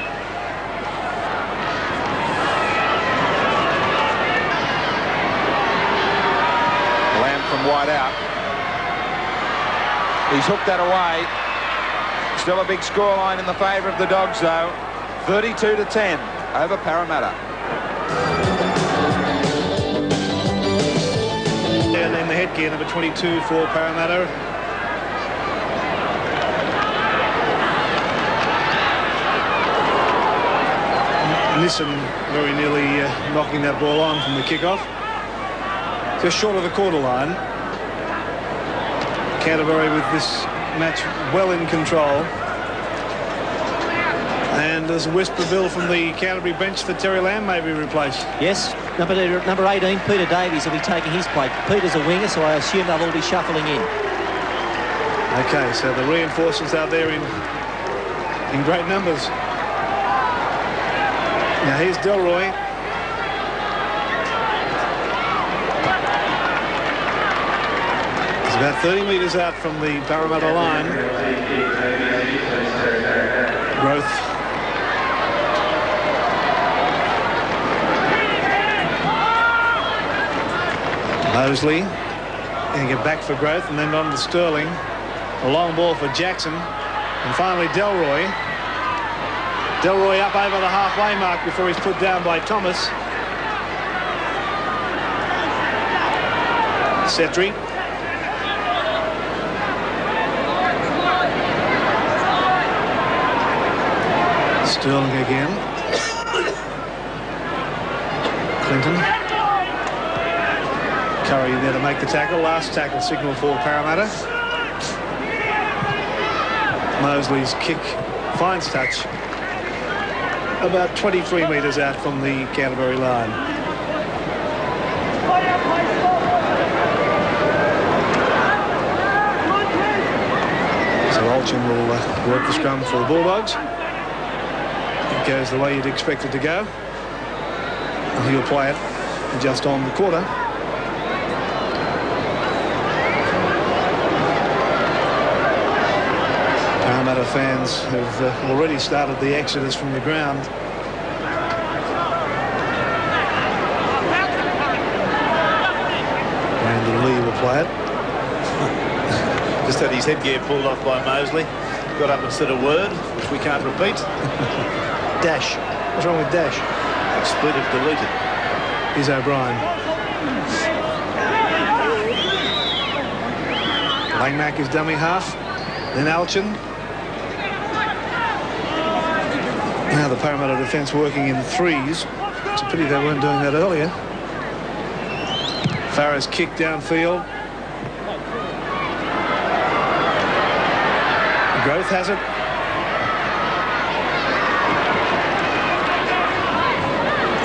Lamb from wide out. He's hooked that away. Still a big scoreline in the favour of the Dogs, though. 32-10 over Parramatta. And then the headgear, number 22 for Parramatta. Nissan very nearly knocking that ball on from the kickoff. Just short of the quarter line. Canterbury with this match well in control. And there's a whisper, Bill, from the Canterbury bench that Terry Lamb may be replaced. Yes, number 18, Peter Davies, will be taking his place. Peter's a winger, so I assume they'll all be shuffling in. Okay, so the reinforcements out there in great numbers. Now here's Delroy. He's about 30 metres out from the Parramatta line. Growth Mosley going to get back for Growth and then on to Sterling. A long ball for Jackson. And finally Delroy. Delroy up over the halfway mark before he's put down by Thomas. Setri. Sterling again. Clinton. Curry there to make the tackle. Last tackle signal for Parramatta. Mosley's kick finds touch about 23 metres out from the Canterbury line. So Olchin will work the scrum for the Bulldogs. It goes the way you'd expect it to go. And he'll play it just on the quarter. Parramatta fans have already started the exodus from the ground. Brandon Lee will play it. Just had his headgear pulled off by Mosley. Got up and said a word, which we can't repeat. Dash. What's wrong with Dash? Expletive deleted. Here's O'Brien. Langmack is dummy half. Then Alchin. Now the Parramatta defence working in threes. It's a pity they weren't doing that earlier. Farah's kick downfield. Growth has it.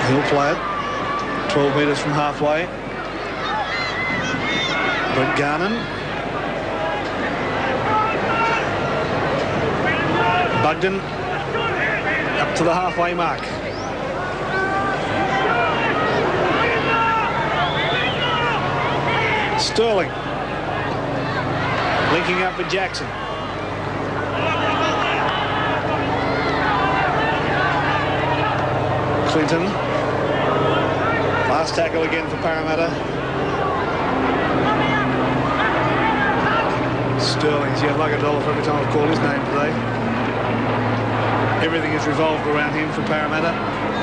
He'll play it. 12 metres from halfway. Brett Garnan. Bugden. Up to the halfway mark. Sterling. Linking up with Jackson. Clinton. Last tackle again for Parramatta. Sterling's yet like $1 for every time I've called his name today. Everything is revolved around him for Parramatta,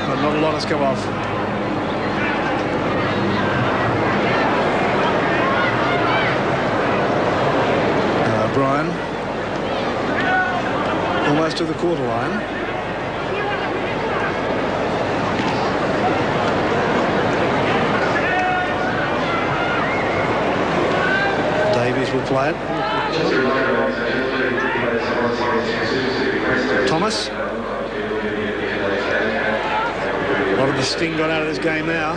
but not a lot has come off. O'Brien. Almost to the quarter line. Davies will play it. Thomas. A lot of the sting got out of this game now.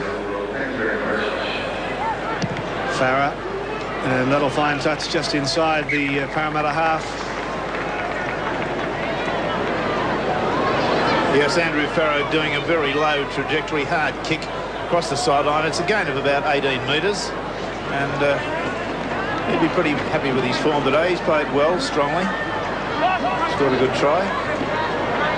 Farah. And that'll find touch just inside the Parramatta half. Yes, Andrew Farrow doing a very low trajectory, hard kick across the sideline. It's a gain of about 18 metres. And he'd be pretty happy with his form today. He's played well, strongly. Scored a good try.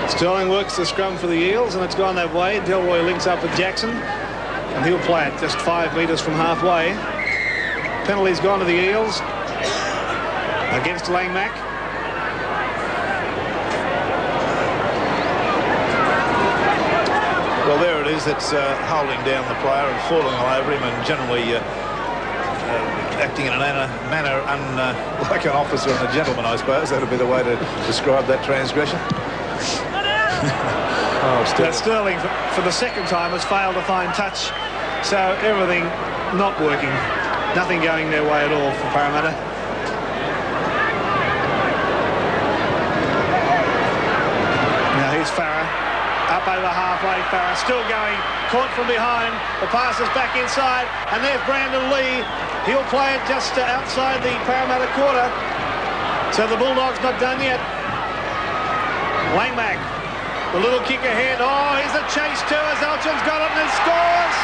Sterling works the scrum for the Eels, and it's gone that way. Delroy links up with Jackson, and he'll play it just 5 metres from halfway. Penalty's gone to the Eels against Langmack. Well, there it is. It's holding down the player and falling all over him, and generally acting in a manner like an officer and a gentleman, I suppose. That would be the way to describe that transgression. Sterling, for the second time, has failed to find touch. So everything not working. Nothing going their way at all for Parramatta. Now here's Farah. Up over halfway, Farah still going. Caught from behind. The pass is back inside. And there's Brandon Lee. He'll play it just outside the Parramatta quarter. So the Bulldogs not done yet. Langmack. The little kick ahead. Oh, here's a chase too as Elchin's got it and he scores.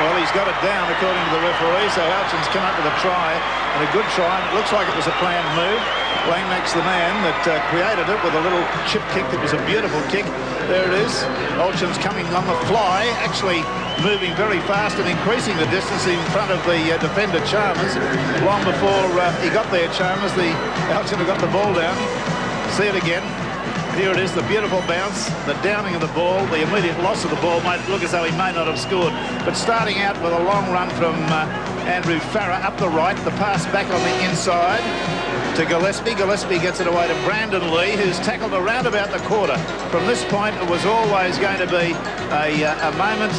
Well, he's got it down according to the referee, so Elchin's come up with a try, and a good try, and it looks like it was a planned move. Langmack's the man that created it with a little chip kick that was a beautiful kick. There it is. Olchin's coming on the fly, actually moving very fast and increasing the distance in front of the defender Chalmers. Long before he got there, Chalmers, Olchin got the ball down. See it again. Here it is, the beautiful bounce, the downing of the ball, the immediate loss of the ball might look as though he may not have scored. But starting out with a long run from Andrew Farah up the right, the pass back on the inside to Gillespie. Gillespie gets it away to Brandon Lee, who's tackled around about the quarter. From this point, it was always going to be a moment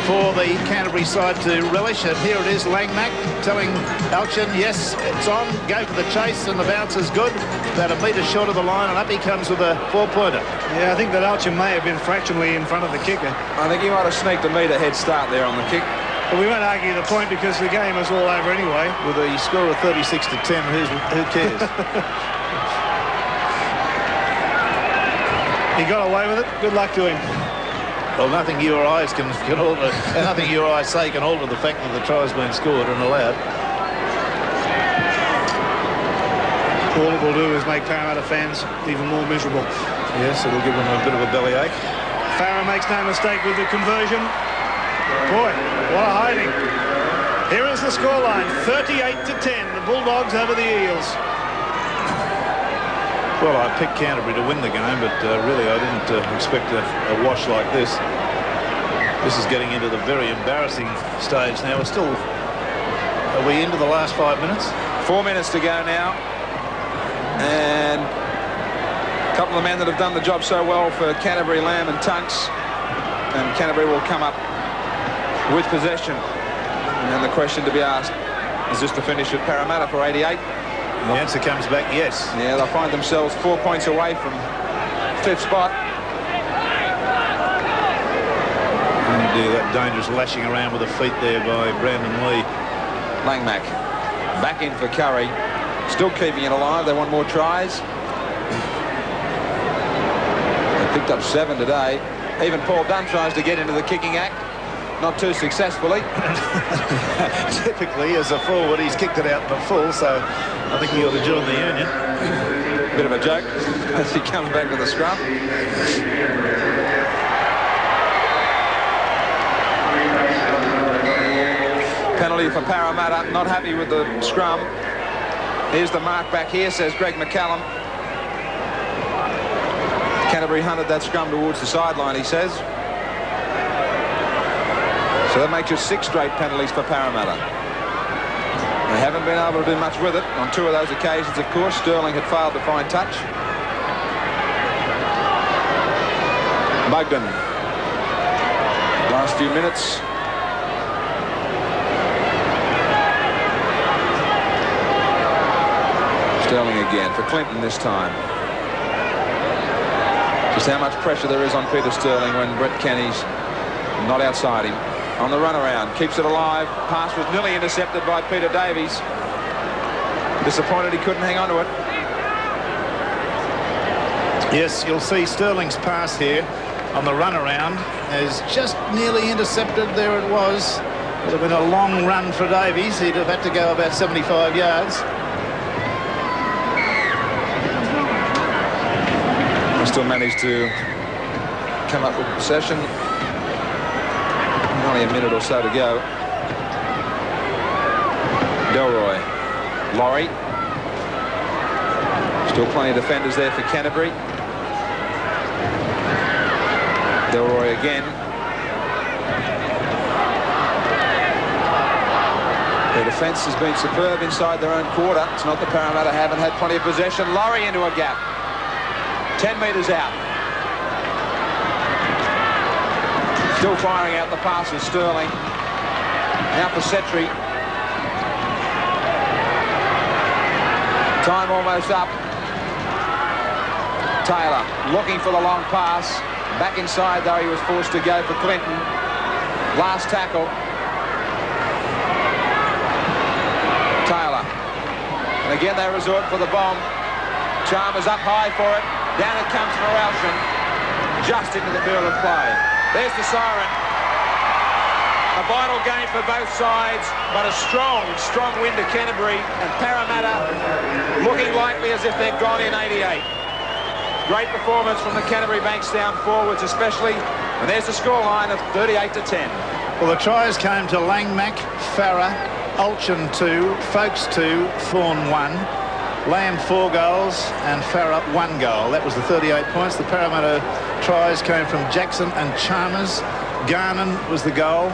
for the Canterbury side to relish. And here it is, Langmack telling Elchin, yes, it's on, go for the chase, and the bounce is good. About a metre short of the line, and up he comes with a 4-pointer. Yeah, I think that Elchin may have been fractionally in front of the kicker. I think he might have sneaked a metre head start there on the kick. But we won't argue the point because the game is all over anyway. With a score of 36-10, who cares? He got away with it. Good luck to him. Well, nothing you or I can alter, nothing you or I say can alter the fact that the try's been scored and allowed. All it will do is make Parramatta fans even more miserable. Yes, it'll give them a bit of a bellyache. Farah makes no mistake with the conversion. Boy, what a hiding. Here is the scoreline, 38-10. The Bulldogs over the Eels. Well, I picked Canterbury to win the game, but really I didn't expect a wash like this. This is getting into the very embarrassing stage now. We're still... Are we into the last 5 minutes? 4 minutes to go now. And a couple of men that have done the job so well for Canterbury, Lamb and Tunks. And Canterbury will come up with possession. And the question to be asked, is this the finish at Parramatta for 88? The answer comes back, yes. Yeah, they'll find themselves 4 points away from 5th spot. And that dangerous lashing around with the feet there by Brandon Lee. Langmack back in for Curry. Still keeping it alive. They want more tries. They picked up 7 today. Even Paul Dunn tries to get into the kicking act. Not too successfully. Typically, as a forward, he's kicked it out in the full, so I think he ought to join the union. Bit of a joke as he comes back to the scrum. Penalty for Parramatta. Not happy with the scrum. Here's the mark back here, says Greg McCallum. Canterbury hunted that scrum towards the sideline, he says. So that makes it 6 straight penalties for Parramatta. They haven't been able to do much with it. On 2 of those occasions, of course, Sterling had failed to find touch. Bugden. Last few minutes. Sterling again for Clinton this time. Just how much pressure there is on Peter Sterling when Brett Kenny's not outside him. On the run around, keeps it alive. Pass was nearly intercepted by Peter Davies. Disappointed he couldn't hang on to it. Yes, you'll see Sterling's pass here on the run around is just nearly intercepted. There it was. Would have been a long run for Davies. He'd have had to go about 75 yards. He still managed to come up with possession. Only a minute or so to go. Delroy. Laurie. Still plenty of defenders there for Canterbury. Delroy again. Their defence has been superb inside their own quarter. It's not that Parramatta haven't had plenty of possession. Laurie into a gap. 10 metres out. Still firing out the passes, Sterling. Now for Setri. Time almost up. Taylor looking for the long pass. Back inside, though, he was forced to go for Clinton. Last tackle. Taylor. And again, they resort for the bomb. Chalmers up high for it. Down it comes for Elchin. Just into the field of play. There's the siren. A vital game for both sides, but a strong win to Canterbury, and Parramatta looking likely as if they'd gone in 88. Great performance from the Canterbury-Bankstown forwards, especially, and there's the scoreline of 38-10. Well, the tries came to Langmack, Farah, Olchen 2, Folkes 2, Thorne 1, Lamb 4 goals, and Farah 1 goal. That was the 38 points. The Parramatta tries came from Jackson and Chalmers. Garnon was the goal.